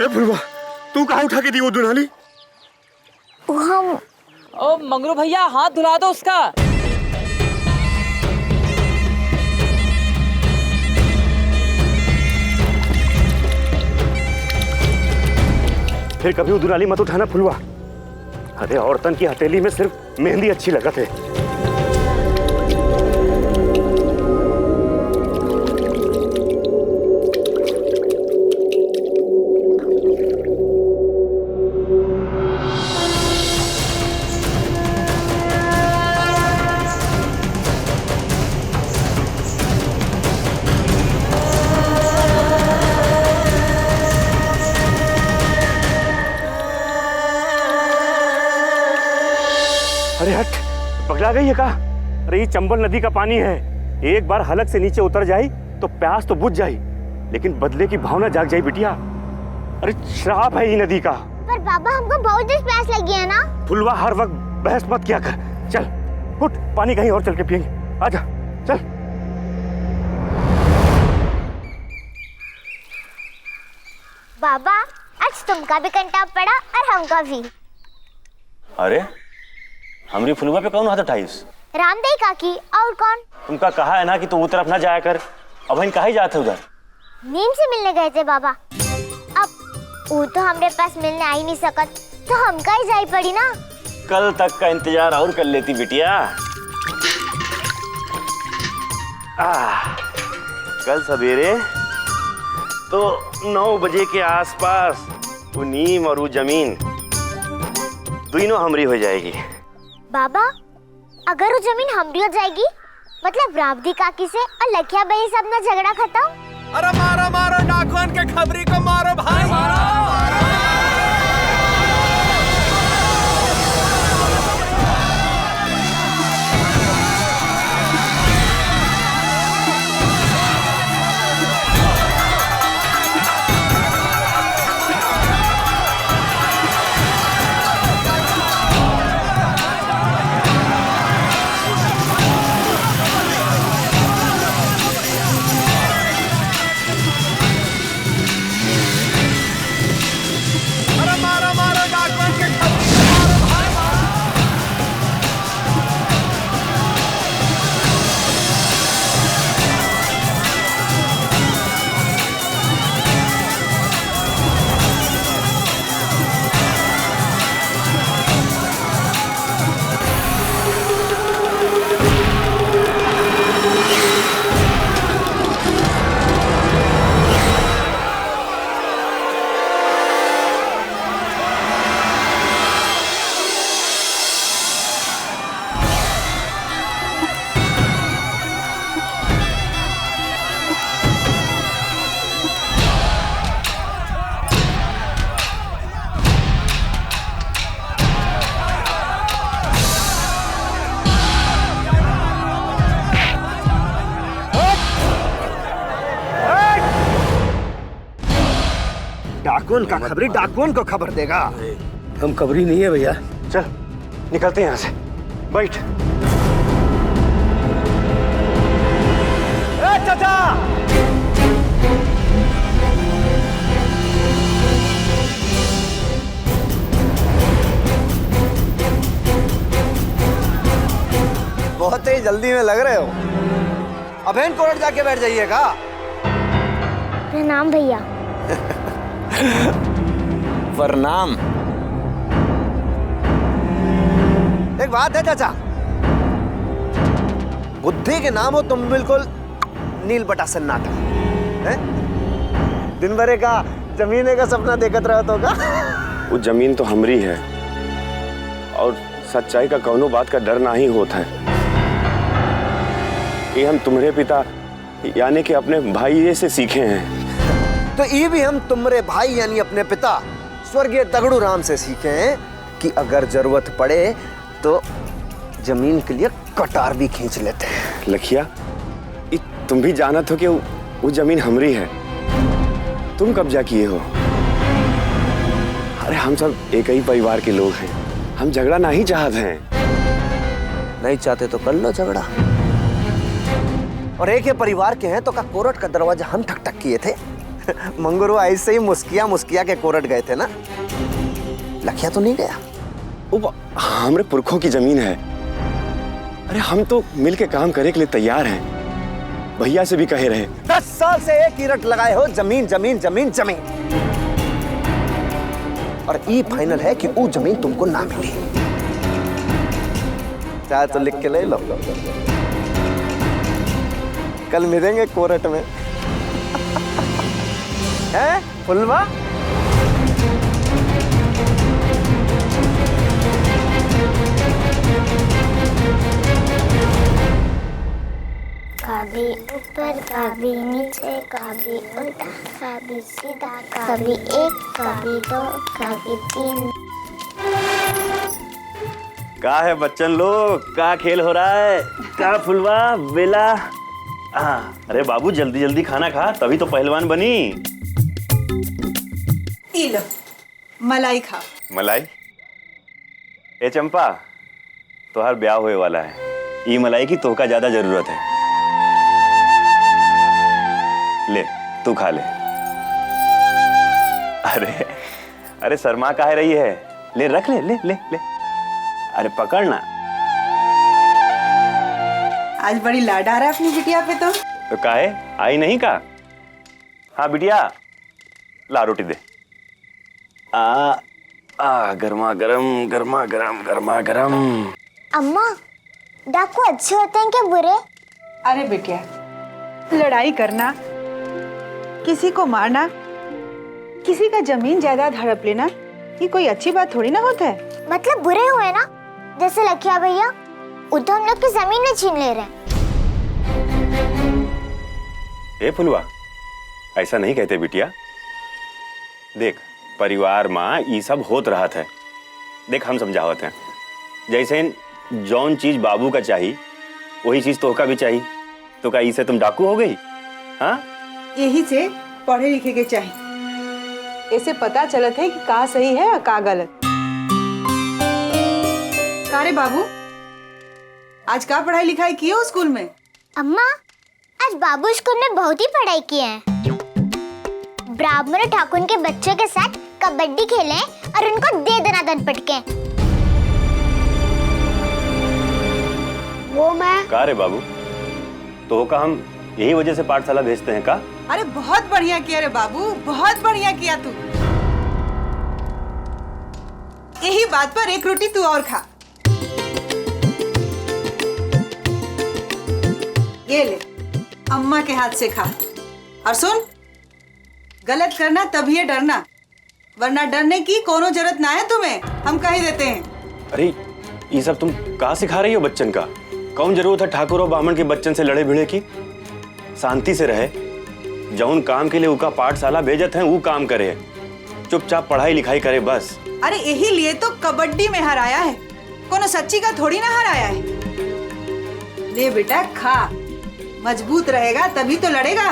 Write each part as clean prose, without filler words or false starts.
फुलवा, तू कहाँ उठा के दी वो दुनाली? हम ओ मंगरू भैया, हाथ धुला दो उसका। फिर कभी वो दुनाली मत उठाना फुलवा। अरे औरतन की हथेली में सिर्फ मेहंदी अच्छी लगत है। अरे हट, पगला गई है का? अरे ये चंबल नदी का पानी है, एक बार हलक से नीचे उतर जाए तो प्यास तो बुझ जाए, लेकिन बदले की भावना जाग जाए बिटिया। अरे श्राप है ये नदी का। पर बाबा हमको बहुत तेज प्यास लगी है ना। फुलवा हर वक्त बहस मत किया कर। चल उठ, पानी कहीं और चल के पियेंगे। आजा चल। बाबा आज तुमका भी कंटाप पड़ा और हमका भी। अरे हमरी फुलवा पे कौन हाथ उठाईस? रामदेव काकी। और कौन? तुमका कहा है ना कि तू वो तरफ ना जाया कर। अब हम कहीं जाते उधर? नीम से मिलने गए थे बाबा। अब वो तो हमारे पास मिलने आ ही नहीं सकत, तो हम कहीं जाई पड़ी ना। कल तक का इंतजार और कर लेती बिटिया। कल सवेरे तो 9 बजे के आसपास वो नीम और वो जमीन दोनों हमरी हो जाएगी। बाबा अगर वो जमीन हमरी हो जाएगी, मतलब रावदी काकी से और लखिया भाई से अपना झगड़ा खत्म। अरे मारो मारो डाकुअन के खबरी को मारो भाई, मारो। डाकुन का खबरी डाकुन को खबर देगा। हम खबरी नहीं है भैया। चल निकलते हैं यहाँ से। बैठ। चाचा बहुत ही जल्दी में लग रहे हो। अबेन कोर्ट जाके बैठ जाइएगा। प्रणाम भैया। प्रणाम। एक बात है चाचा, बुद्धि के नाम हो तुम बिल्कुल नील बटा सन्नाटा है। दिन भरे का जमीने का सपना देखत रहा तो का। वो जमीन तो हमरी है और सच्चाई का कौनो बात का डर ना ही होता है। ये हम तुम्हारे पिता यानी कि अपने भाई से सीखे हैं। तो ये भी हम तुम्हारे भाई यानी अपने पिता स्वर्गीय तगड़ू राम से सीखे हैं कि अगर जरूरत पड़े तो जमीन के लिए कटार भी खींच लेते हैं। लखिया, तुम भी जानत हो कि वो जमीन हमरी है। तुम कब्जा किए हो। अरे हम सब एक ही परिवार के लोग हैं, हम झगड़ा नहीं चाहते हैं। नहीं चाहते तो कर लो झगड़ा। और एक ही परिवार के हैं तो का कोर्ट का दरवाजा हम ठक ठक किए थे मंगरू ऐसे ही मुस्किया मुस्किया के कोरट गए थे ना। लखिया तो नहीं गया। हमारे पुरखों की जमीन है। अरे हम तो मिल के काम करने के लिए तैयार हैं। भैया से भी कहे रहे। 10 साल से एक ही रट लगाए हो, जमीन जमीन जमीन जमीन। और ई फाइनल है कि वो जमीन तुमको ना मिली। चाहे तो लिख के ले लो, कल मिलेंगे कोर्ट में। है फुलवा? कभी ऊपर कभी नीचे कभी उल्टा कभी सीधा कभी 1 कभी 2 कभी 3। का है बच्चन लोग, का खेल हो रहा है? का फुलवा बेला? अरे बाबू जल्दी जल्दी खाना खा, तभी तो पहलवान बनी। ई लो मलाई खा। मलाई? ए चंपा, तोहर ब्याह होए वाला है, ई मलाई की तोहका ज्यादा जरूरत है। ले तू खा ले। अरे शर्मा काहे रही है? ले रख ले ले ले ले। अरे पकड़ना। आज बड़ी लाड आ रहा है अपनी बिटिया पे तो काहे आई नहीं का? हाँ बिटिया ला रोटी दे। गर्मा गरम गर्मा गरम गर्मा गरम। अम्मा, डाकू अच्छे होते हैं क्या बुरे? अरे बिटिया, लड़ाई करना, किसी को मारना, किसी का जमीन जायदाद हड़प लेना, ये कोई अच्छी बात थोड़ी ना होता है। मतलब बुरे हुए ना, जैसे लखिया भैया, वो तो हम लोग की जमीन में छीन ले रहे हैं। ए फुलवा, ऐसा नहीं कहते बिटिया। देख परिवार माँ ये सब होत रहा है। देख हम समझावत हैं, जैसे जौन चीज बाबू का चाहिए वही चीज तोहका भी चाहिए। तो क्या इसे तुम डाकू हो गई? हाँ, यही से पढ़े लिखे के चाहिए, ऐसे पता चलत है कि का सही है और का गलत। का रे बाबू, आज का पढ़ाई लिखाई की हो स्कूल में? अम्मा, आज बाबू स्कूल में बहुत ही पढ़ाई की है। ब्राह्मण ठाकुर के बच्चों के साथ कबड्डी खेले और उनको दे देना दन पटके। वो मैं का रे बाबू, तो का हम यही वजह से पाठशाला भेजते हैं का? अरे बहुत बढ़िया किया रे बाबू, बहुत बढ़िया किया तू। यही बात पर एक रोटी तू और खा। ये ले, अम्मा के हाथ से खा। और सुन, गलत करना तभी है डरना, वरना डरने की कोनो जरूरत ना है तुम्हें, हम कह ही देते हैं। अरे ये सब तुम कहाँ सिखा रही हो बच्चन का? कौन जरूरत है ठाकुर और ब्राह्मण के बच्चन से लड़े भिड़े की? शांति से रहे, जौन काम के लिए उनका पाठशाला भेजत हैं वो काम करे, चुपचाप पढ़ाई लिखाई करे बस। अरे यही लिए तो कबड्डी में हराया है, कोनो सच्ची का थोड़ी ना हराया है। ले बेटा खा, मजबूत रहेगा तभी तो लड़ेगा।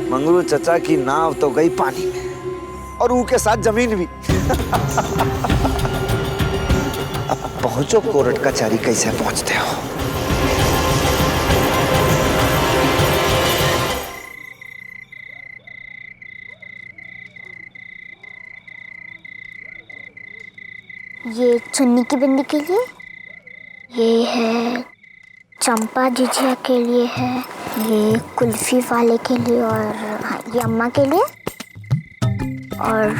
मंगरू चचा की नाव तो गई पानी में और के साथ जमीन भी। अब पहुंचो कोर्ट कचहरी, कैसे पहुंचते हो? ये चुन्नी की बिंदी के लिए, ये है चंपा जिजिया के लिए है, ये कुल्फी वाले के लिए, और हाँ ये अम्मा के लिए, और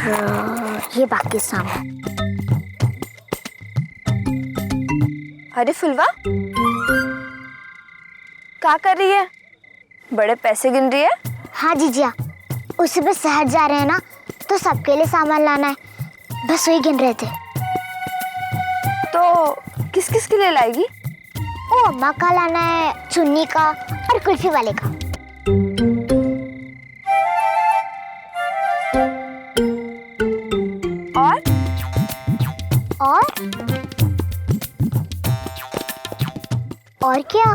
ये बाकी सामान। अरे फुलवा, क्या कर रही है? बड़े पैसे गिन रही है? हाँ जिजिया, उसी पे शहर जा रहे हैं ना, तो सबके लिए सामान लाना है, बस वही गिन रहे थे। तो किस किस के लिए लाएगी? ओ अम्मा का लाना है, चुन्नी का और कुल्फी वाले का। और क्या?